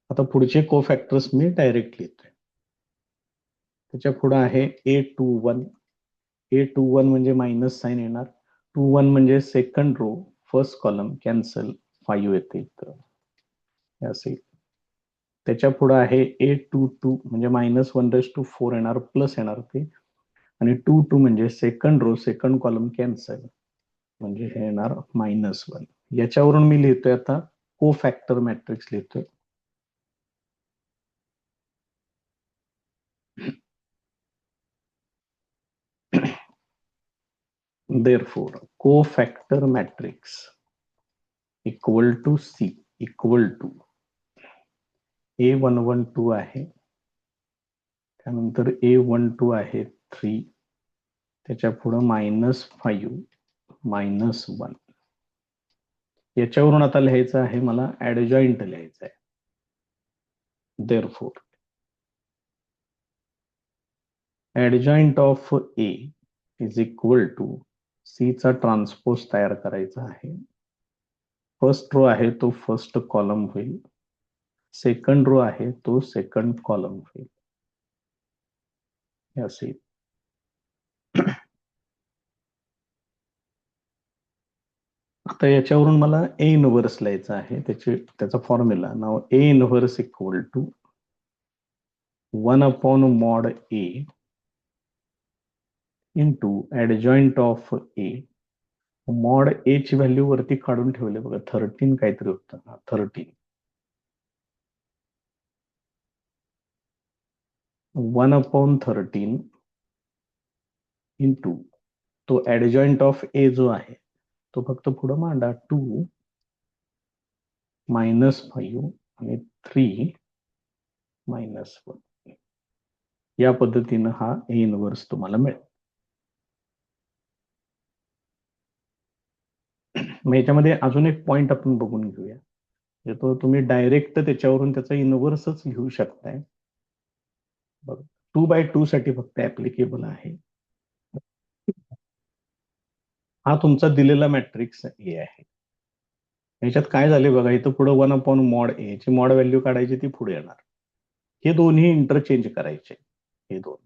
आता पुढचे को फॅक्टर्स मी डायरेक्ट लिहितोय. त्याच्या पुढे आहे A21. A21 म्हणजे मायनस साइन येणार. 21 म्हणजे second row first column cancel 5 येते इथं असेल. त्याच्या पुढे आहे A22 म्हणजे -1 येणार, प्लस येणार ते. आणि 22 म्हणजे second row second column cancel म्हणजे हे येणार -1. याच्यावरून मी लिहितोय आता को फॅक्टर मॅट्रिक्स लिहितोय. Therefore, cofactor matrix equal to C equal to A112 आहे, त्यानंतर A12 आहे 3, त्याच्या पुढे -5 -1. याच्यावरून आता लिहायचं आहे मला ऍडजॉइंट लिहायचं आहे. Therefore adjoint of A is equal to C चा ट्रान्सपोज तयार करायचा आहे. फर्स्ट रो आहे तो फर्स्ट कॉलम होईल, सेकंड रो आहे तो सेकंड कॉलम होईल. हे असे आता याच्यावरून मला ए इनव्हर्स लिहायचं आहे. त्याचा फॉर्म्युला नाव A inverse equal to 1 mod A into adjoint of A. Mod A ची व्हॅल्यू वरती काढून ठेवले बघा, 13 काहीतरी होतं. 13 1/13 इंटू तो ऍडजॉइंट ऑफ ए जो आहे तो फक्त पुढं मांडा 2 -5 आणि 3 -1. या पद्धतीनं हा ए इनव्हर्स तुम्हाला मिळेल. मग याच्यामध्ये अजून एक पॉइंट आपण बघून घेऊया. तो तुम्ही डायरेक्ट त्याच्यावरून त्याचा इनव्हर्सच लिहू शकताय. बघा 2/2 साठी फक्त ऍप्लिकेबल आहे. हा तुमचा दिलेला मॅट्रिक्स ए आहे. याच्यात काय झाले बघा, इथं पुढे 1/mod ए ची मॉड व्हॅल्यू काढायची, ती पुढे येणार. हे दोन्ही इंटरचेंज करायचे. हे दोन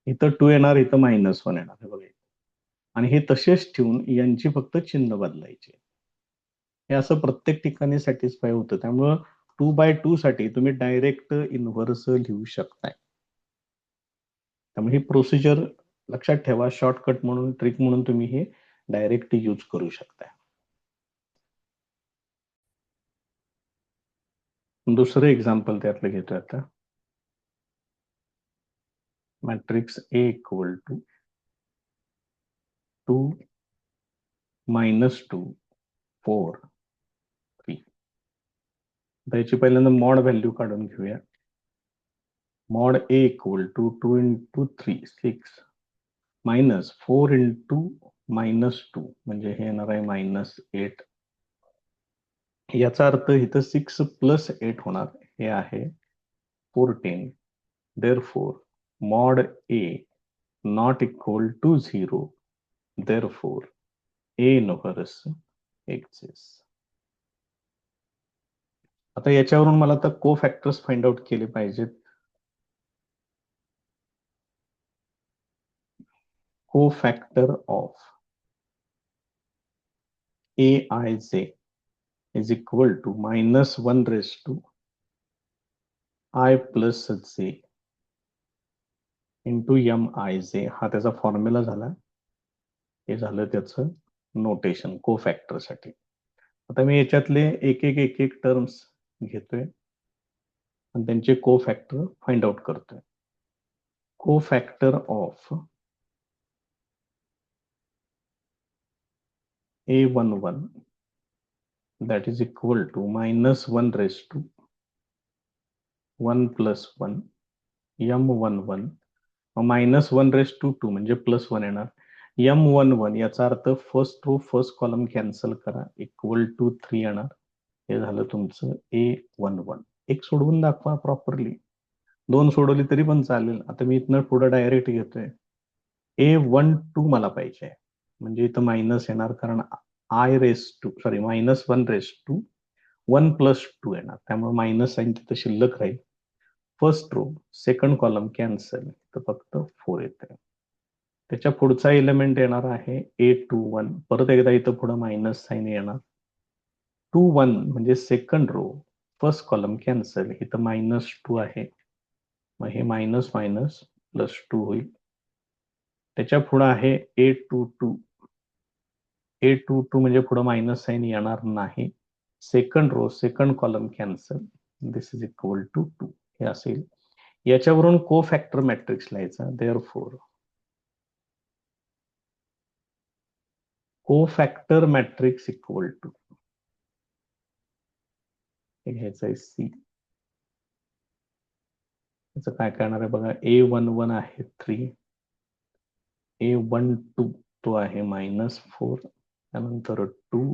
इथं 2 येणार, इथं -1 येणार. हे बघा, आणि हे तसेच ठेवून यांची फक्त चिन्ह बदलायचे. हे असं प्रत्येक ठिकाणी सॅटिस्फाय होतं. त्यामुळं 2/2 साठी तुम्ही डायरेक्ट इनव्हर्स लिहू शकताय. त्यामुळे ही प्रोसिजर लक्षात ठेवा. शॉर्टकट म्हणून, ट्रिक म्हणून तुम्ही हे डायरेक्ट यूज करू शकता. दुसरं एक्झाम्पल त्यातलं घेतोय आता. Matrix A equal to 2 -2 4 3. त्याची पहिल्यांदा मॉड व्हॅल्यू काढून घेऊया. मॉड ए इक्वल टू 2 × 3 6 -4 × -2 म्हणजे हे येणार आहे -8. याचा अर्थ इथं 6 + 8 होणार. हे आहे 14. therefore mod a not equal to 0, therefore a inverse exists. आता याच्यावरून मला आता को फॅक्टर्स फाइंड आउट केले पाहिजेत. को factor of aij is equal to -1 raised to i plus j into mij. हा त्याचा फॉर्म्युला झाला. हे झालं त्याचं नोटेशन को फॅक्टर साठी. आता मी याच्यातले एक एक टर्म्स घेतोय आणि त्यांचे को फॅक्टर फाइंड आउट करतोय. को factor of a11 that is equal to -1 raised to 1 + 1 m11 -1 raised to 2 म्हणजे +1 येणार. m11 याचा अर्थ first row first column cancel करा, इक्वल टू 3 येणार. हे झालं तुमचं a11. एक सोडवून दाखवा प्रॉपरली. 2 सोडवली तरी पण चालेल. आता मी इथनं पुढे डायरेक्ट घेतोय. a12 मला पाहिजे, म्हणजे इथं मायनस येणार, कारण -1 raised to 1 + 2 येणार. त्यामुळे मायनस साईन तिथं शिल्लक राहील. First row second column cancel, तर फक्त 4 येते. त्याच्या पुढचा एलिमेंट येणार आहे a21. परत एकदा इथं पुढे मायनस साईन येणार. 21 म्हणजे second row first column cancel, इथं -2 आहे. मग हे मायनस मायनस +2 होईल. त्याच्या पुढे आहे a22. a22 म्हणजे पुढे मायनस साईन येणार नाही. Second row second column cancel, this is equal to 2. हे असेल. याच्यावरून को फॅक्टर मॅट्रिक्स लिहायचा. Therefore cofactor matrix equal to, हे घ्यायचं आहे सी. त्याचं काय करणार आहे बघा. a11 आहे 3, a12 तो आहे -4, त्यानंतर 2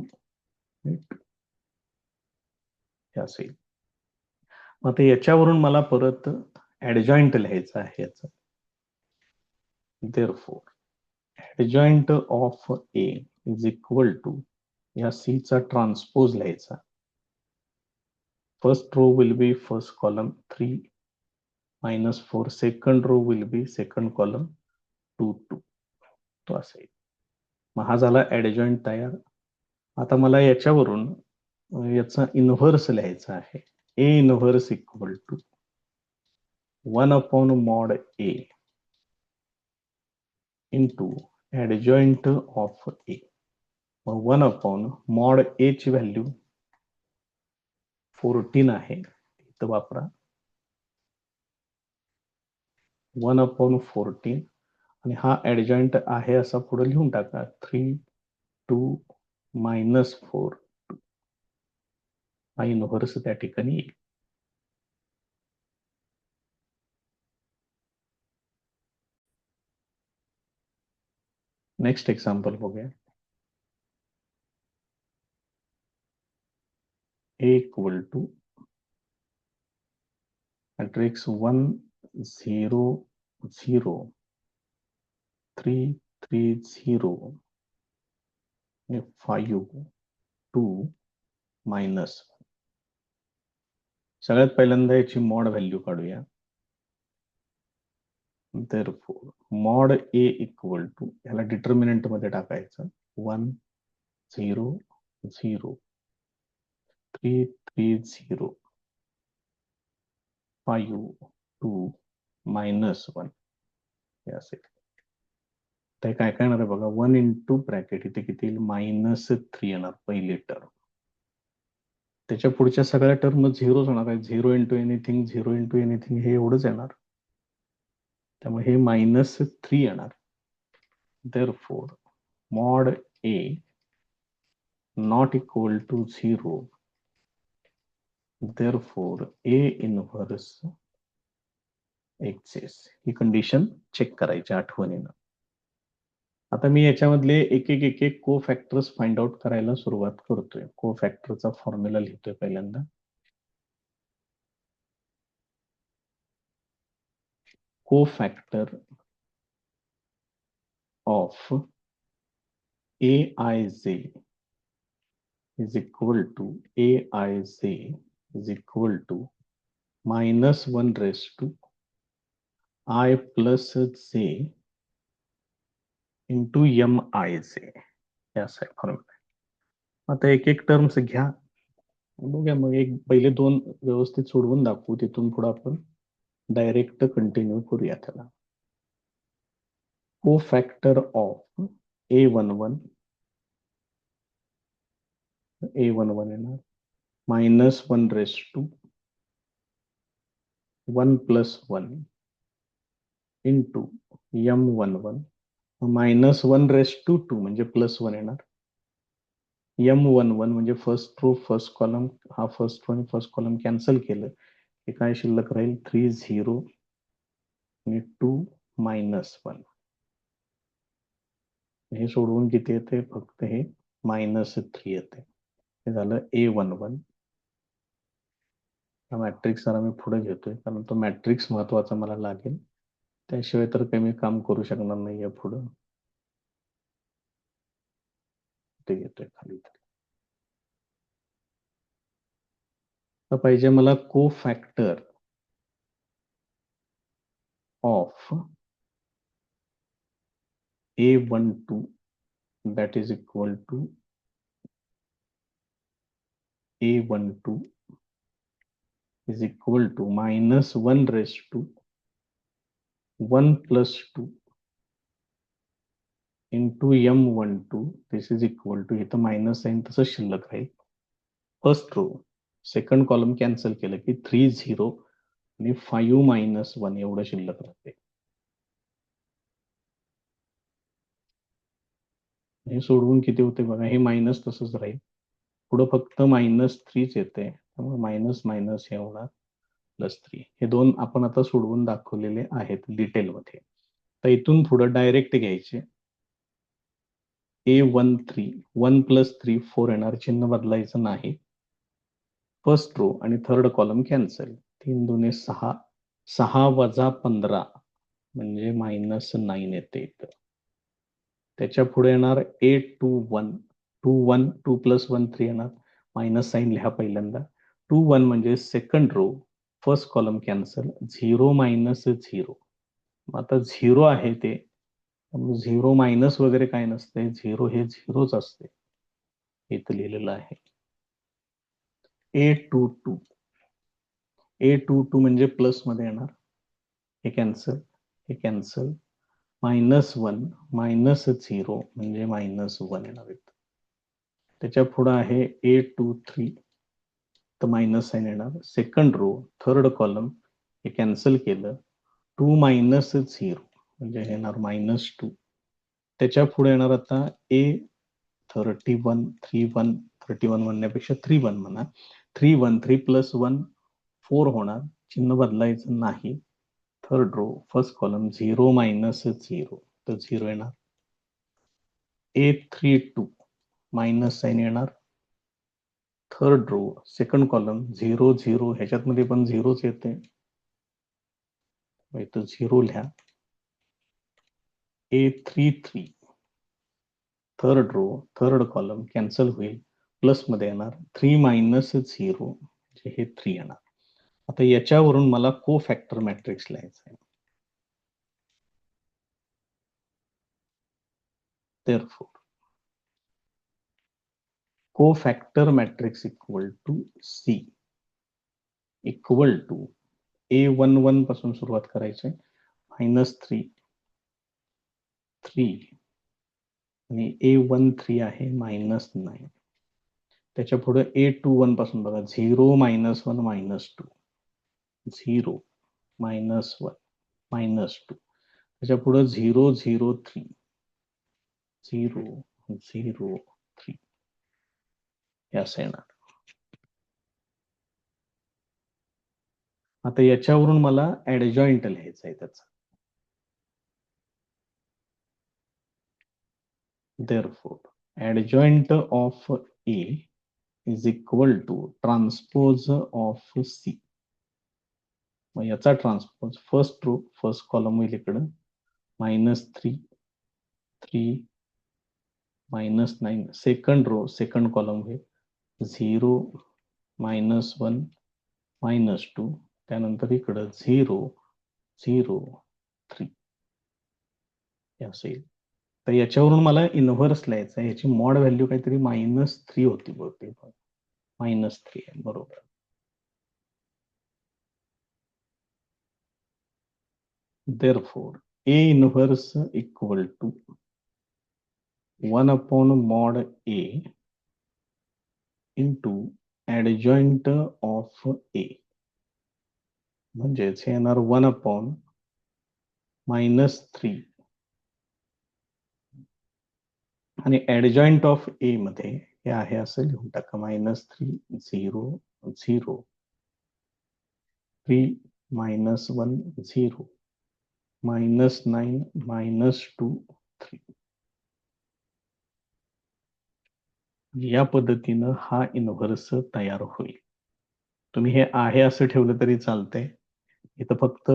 हे असेल. आता याच्यावरून मला परत ऍडजॉइंट लिहायचं आहे याचं. Therefore adjoint of A is equal to या सी चा ट्रान्सपोज लिहायचा. First row will be first column 3 -4, second row will be second column 2 2. तो असेल. मग हा झाला ऍडजॉइंट तयार. आता मला याच्यावरून याचा इन्व्हर्स लिहायचा आहे. A inverse equal to 1 mod A into adjoint of A. 1 mod A ची व्हॅल्यू 14 आहे, इथं वापरा. 1/14 आणि हा ऍडजॉइंट आहे असा पुढे लिहून टाका. 3 2 -4 हा इन्व्हर्स त्या ठिकाणी येईल. नेक्स्ट एक्झाम्पल बघूया. ए इक्वल टू मॅट्रिक्स 1 0 0 3 3 0 5 2 -1. सगळ्यात पहिल्यांदा याची मॉड व्हॅल्यू काढूया. Therefore, mod A equal to याला डिटर्मिनंट मध्ये टाकायचं 1 0 0 3 3 0 5 2 -1 हे असेल. ते काय काय येणार आहे बघा. 1 इंटू ब्रॅकेट इथे किती येईल -3 येणार पहिली टर्म. त्याच्या पुढच्या सगळ्या टर्म 0 होणार आहे. 0 इंटू एनिथिंग 0 इंटू एनिथिंग हे एवढंच येणार. त्यामुळे हे -3 येणार. Therefore, mod A not equal to 0. Therefore, A inverse exists. ही कंडिशन चेक करायची आठवणीनं. आता मी याच्यामधले एक एक को फॅक्टर्स फाइंड आउट करायला सुरुवात करतोय. को फॅक्टरचा फॉर्म्युला लिहितोय पहिल्यांदा. को factor of AIJ is equal to AIJ is equal to -1 raised to I plus J into MIJ. असा फॉर्म्युला. आता एक एक टर्म्स घ्या, बघूया. मग एक पहिले दोन व्यवस्थित सोडवून दाखवू, तिथून पुढे आपण डायरेक्ट कंटिन्यू करूया त्याला. को फॅक्टर ऑफ A11 येणार -1 raised to 1 plus 1 into M11 -1 raised to 2 म्हणजे +1 येणार. M11 म्हणजे फर्स्ट रो फर्स्ट कॉलम, हा फर्स्ट रो आणि फर्स्ट कॉलम कॅन्सल केलं हे काय शिल्लक राहील 3 0 आणि 2 -1. हे सोडवून किती येते, फक्त हे -3 येते. हे झालं A11. हा मॅट्रिक्स जरा मी पुढे घेतोय कारण तो मॅट्रिक्स महत्वाचा मला लागेल, त्याशिवाय तर काही मी काम करू शकणार नाहीये पुढं. ते घेतोय खाली. तर पाहिजे मला को factor of A12 that is equal to A12 is equal to -1 raised to 1 plus 2 into M12. This is equal to, इथं मायनस साइन तसं शिल्लक राहील. First row second column cancel केलं की 3 0 आणि 5 -1 एवढं शिल्लक राहते. हे सोडवून किती होते बघा. हे मायनस तसंच राहील, पुढं फक्त -3 येते, त्यामुळे मायनस मायनस हे होणार +3. हे दोन आपण आता सोडवून दाखवलेले आहेत डिटेलमध्ये. तर इथून पुढं डायरेक्ट घ्यायचे. A13 1 + 3 4 येणार, चिन्ह बदलायचं नाही. फर्स्ट रो आणि थर्ड कॉलम कॅन्सल, 3 2 6 6 वजा 15 म्हणजे -9 येते इथं. त्याच्या पुढे येणार 821 21 2 + 1 3 येणार. मायनस साइन लिहा पहिल्यांदा. 21 म्हणजे second row, first column cancel. 0 - 0. आता 0 आहे ते 0 मायनस वगैरे काय नसते. 0 हे 0च असते. इथं लिहिलेलं आहे. A22 A22 म्हणजे प्लस मध्ये येणार. हे कॅन्सल, हे कॅन्सल. -1 -0 म्हणजे -1 येणार. त्याच्या पुढे आहे A23 तर मायनस साइन येणार. सेकंड रो, थर्ड कॉलम हे कॅन्सल केलं. 2 - 0 म्हणजे येणार -2. त्याच्या पुढे येणार आता A31 31 म्हणण्यापेक्षा 31 म्हणा. 3 + 1 4 होणार. चिन्ह बदलायचं नाही. थर्ड रो, फर्स्ट कॉलम 0 - 0 तर 0 येणार. A32 मायनस साइन येणार. थर्ड रो, सेकंड कॉलम 0 0 ह्याच्यात मध्ये पण 0च येते. इथं 0 लिहा. A33 third row, third column cancel होईल. प्लस मध्ये येणार. 3 - 0 म्हणजे हे 3 येणार. आता याच्यावरून मला को फॅक्टर मॅट्रिक्स लिहायचं आहे. Therefore, cofactor matrix equal to C equal to A11 पासून सुरुवात करायची. -3 3 आणि A13 आहे -9. त्याच्या पुढे A21 पासून बघा. 0 - 1 -2 0 -1 -2. त्याच्या पुढे 0 0 3 0 0 3 हे असं येणार. आता याच्यावरून मला ऍडजॉइंट लिहायचं आहे त्याचा. Therefore, adjoint of A is equal to transpose of C. मग याचा transpose first row, first column होईल इकडं. -3 3 -9. सेकंड रो, सेकंड कॉलम होईल 0 -1 -2. त्यानंतर इकडं 0 0 3 हे असेल. तर याच्यावरून मला इनव्हर्स लिहायचं आहे. याची मॉड व्हॅल्यू काहीतरी -3 होती बहुतेक. -3 आहे बरोबर. Therefore, A inverse equal to 1/mod A into adjoint of A. म्हणजेच हे येणार 1/-3 आणि ऍडजॉइंट ऑफ ए मध्ये हे आहे असं लिहून टाका. -3 0 0 3 -1 0 -9 -2 3. या पद्धतीनं हा इनव्हर्स तयार होईल. तुम्ही हे आहे असं ठेवलं तरी चालतंय. इथं फक्त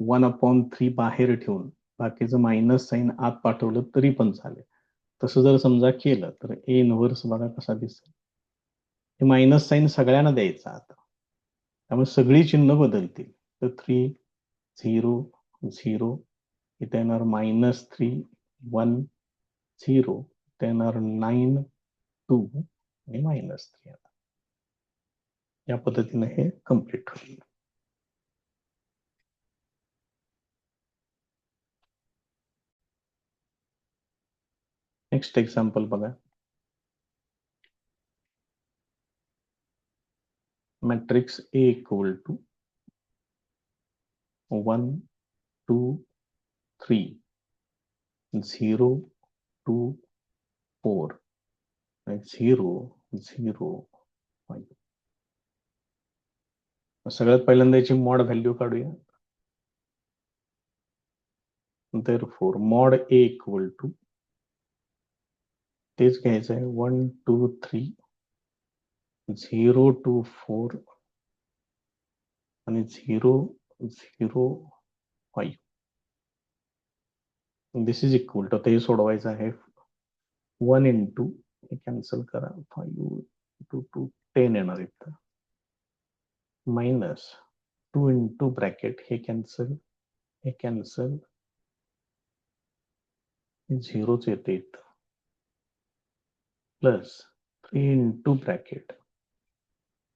1/3 बाहेर ठेवून बाकीचं मायनस साइन आत पाठवलं तरी पण चालेल. तसं जर समजा केलं तर ए इनव्हर्स बघा कसा दिसेल. हे मायनस साइन सगळ्यांना द्यायचा आता. त्यामुळे सगळी चिन्ह बदलतील. तर 3 0 0 इथे येणार -3 1 0 इथे येणार 9 2 आणि -3. या पद्धतीने हे कम्प्लीट होईल. नेक्स्ट एक्झाम्पल बघा. Matrix A equal to 1 2 3 0 2 4 0 0 5. सगळ्यात पहिल्यांदा याची मॉड व्हॅल्यू काढूया. Therefore, mod A equal to तेच घ्यायचं आहे. 1 2 3 0 2 4 आणि 0 0 5. दिस इज इक्वल टू, ते सोडवायचं आहे. 1 इंटू, हे कॅन्सल करा, 5 टू 10 येणार इथं, मायनस 2 इंटू ब्रॅकेट, हे कॅन्सल, हे कॅन्सल, 0च येते इथं, प्लस 3 इंटू ब्रॅकेट,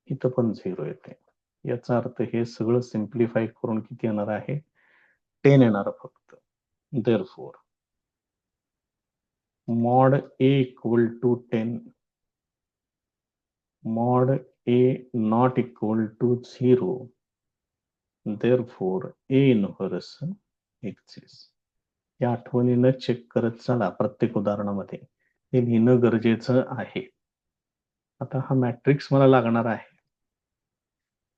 इथं पण 0 येते. याचा अर्थ हे सगळं सिम्प्लिफाय करून किती येणार आहे? 10 येणार फक्त. Therefore mod a equal to 10, mod a not equal to 0, therefore a inverse exists. या आठवणीनं चेक करत चला प्रत्येक उदाहरणामध्ये, हे लिहिणं गरजेचं आहे. आता हा मॅट्रिक्स मला लागणार आहे,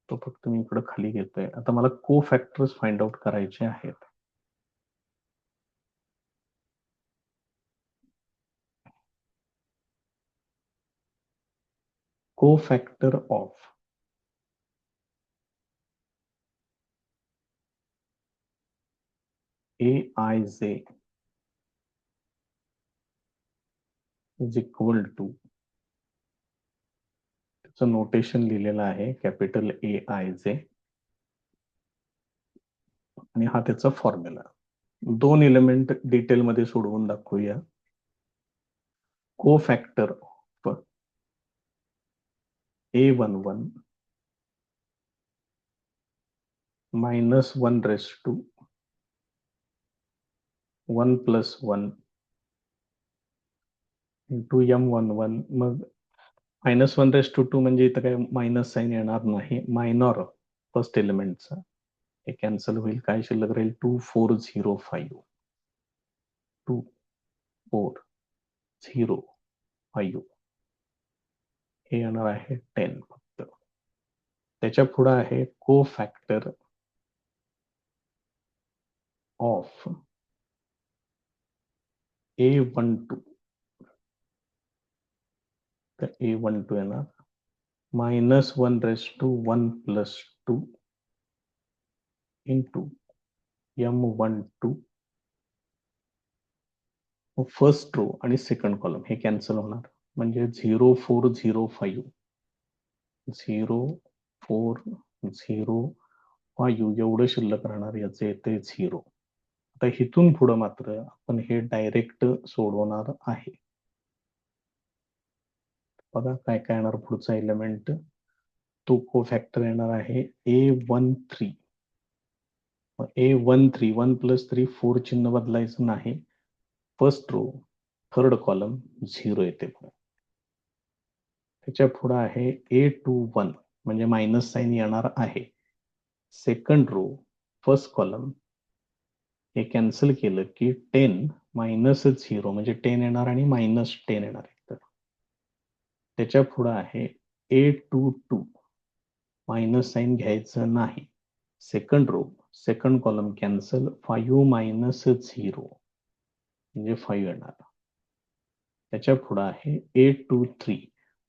तो फक्त मी इकडं खाली घेतोय. आता मला को फॅक्टर्स फाइंड आउट करायचे आहेत. Co-factor of Aij is equal to, त्याचं नोटेशन लिहिलेलं आहे कॅपिटल Aij, आणि हा त्याचा फॉर्म्युला. 2 एलिमेंट डिटेल मध्ये सोडवून दाखवूया. को-फॅक्टर of A11 minus 1 raised to 1 plus 1 into M11. मग -1 raised to 2 म्हणजे इथं काय मायनस साइन येणार नाही, मायनॉर फर्स्ट एलिमेंटचा, हे कॅन्सल होईल. काय शिल्लक राहील? 2405, 2405, हे येणार आहे 10 फक्त. त्याच्या पुढे आहे को फॅक्टर ऑफ A12, तर A12 येणार -1 raised to 1 plus 2 into M12, first row आणि सेकंड कॉलम हे कॅन्सल होणार, म्हणजे 0405, 0405 एवढं शिल्लक राहणार, याचे येते 0. आता इथून पुढे मात्र आपण हे डायरेक्ट सोडवणार आहे. बघा काय काय येणार पुढचा एलिमेंट, तो को फॅक्टर येणार आहे A13. A13, 1 plus 3, 4 चिन्ह बदलायचं नाही, फर्स्ट रो थर्ड कॉलम 0 येते. त्याच्या पुढे आहे A21, म्हणजे मायनस साइन येणार आहे. सेकंड रो फर्स्ट कॉलम, हे कॅन्सल केलं की 10 मायनस 0 म्हणजे 10 येणार आणि मायनस 10 येणार. त्याच्या पुढे आहे A22, मायनस साइन घ्यायचं नाही. Second row second column cancel, 5 minus 0 म्हणजे 5 येणार. त्याच्या पुढे आहे A23,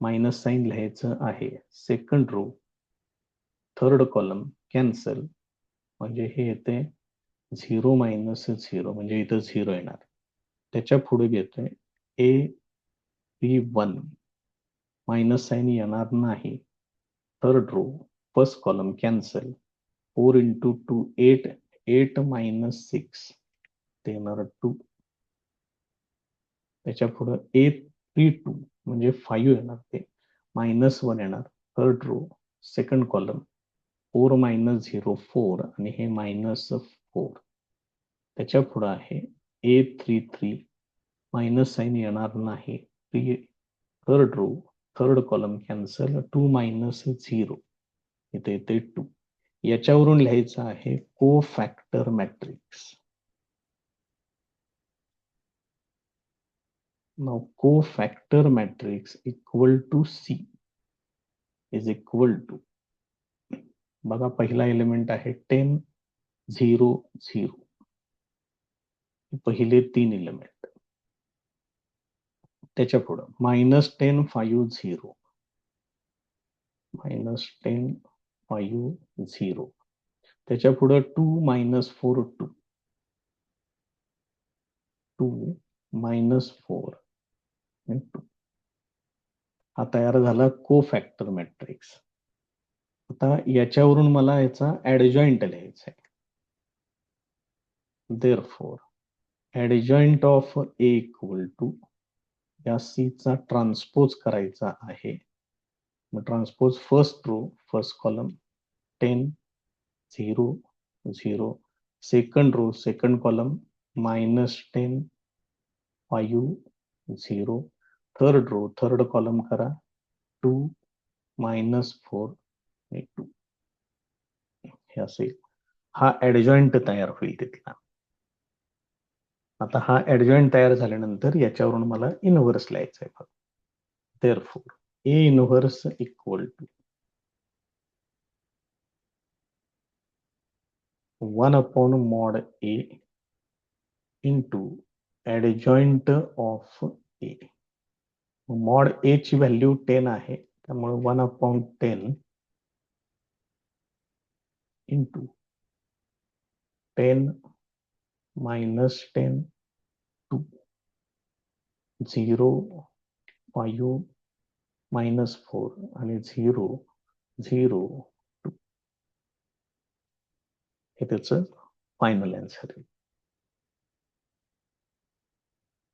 मायनस साइन लिहायचं आहे. Second row third column cancel, म्हणजे हे येते 0 मायनस 0 म्हणजे इथं 0 येणार. त्याच्या पुढे घेतोय A31, मायनस साइन येणार नाही. Third row first column cancel, 4 into 2 8, 8 minus 6 ते येणार 2. त्याच्या पुढे A32 म्हणजे 5 येणार, ते -1 येणार. Third row second column 4 minus 0 4 आणि हे -4. त्याच्या पुढे आहे A33, मायनस साइन येणार नाही. Third row third column cancel, 2 minus 0 इथे येते 2. याच्यावरून लिहायचं आहे को factor matrix. Now co-factor matrix equal to C is equal to, बघा पहिला एलिमेंट आहे 10 0 0, पहिले 3 एलिमेंट. त्याच्या पुढे -10 5 0, -10 5 0. त्याच्या पुढं 2 मायनस 4 2 2 मायनस 4 आणि 2 हा तयार झाला कोफॅक्टर मॅट्रिक्स. आता याच्यावरून मला याचा ऍडजॉइंट लिहायचा आहे. Therefore, adjoint of A equal to या C चा ट्रान्सपोज करायचा आहे. मग transpose first row first column 10 0 0 second row second column -10 5 0 third row third column करा 2 -4 2 हे असेल. हा ऍडजॉइंट तयार होईल तिथला. आता हा ऍडजॉइंट तयार झाल्यानंतर याच्यावरून मला इनव्हर्स लिहायचं आहे फक्त. Therefore, A inverse equal to 1 upon mod A into adjoint of A. mod A ची व्हॅल्यू 10 आहे, त्यामुळे 1 upon 10 into 10 minus 10 2 0 5 minus 4 आणि 0 0 2 हे त्याचं फायनल आन्सर आहे.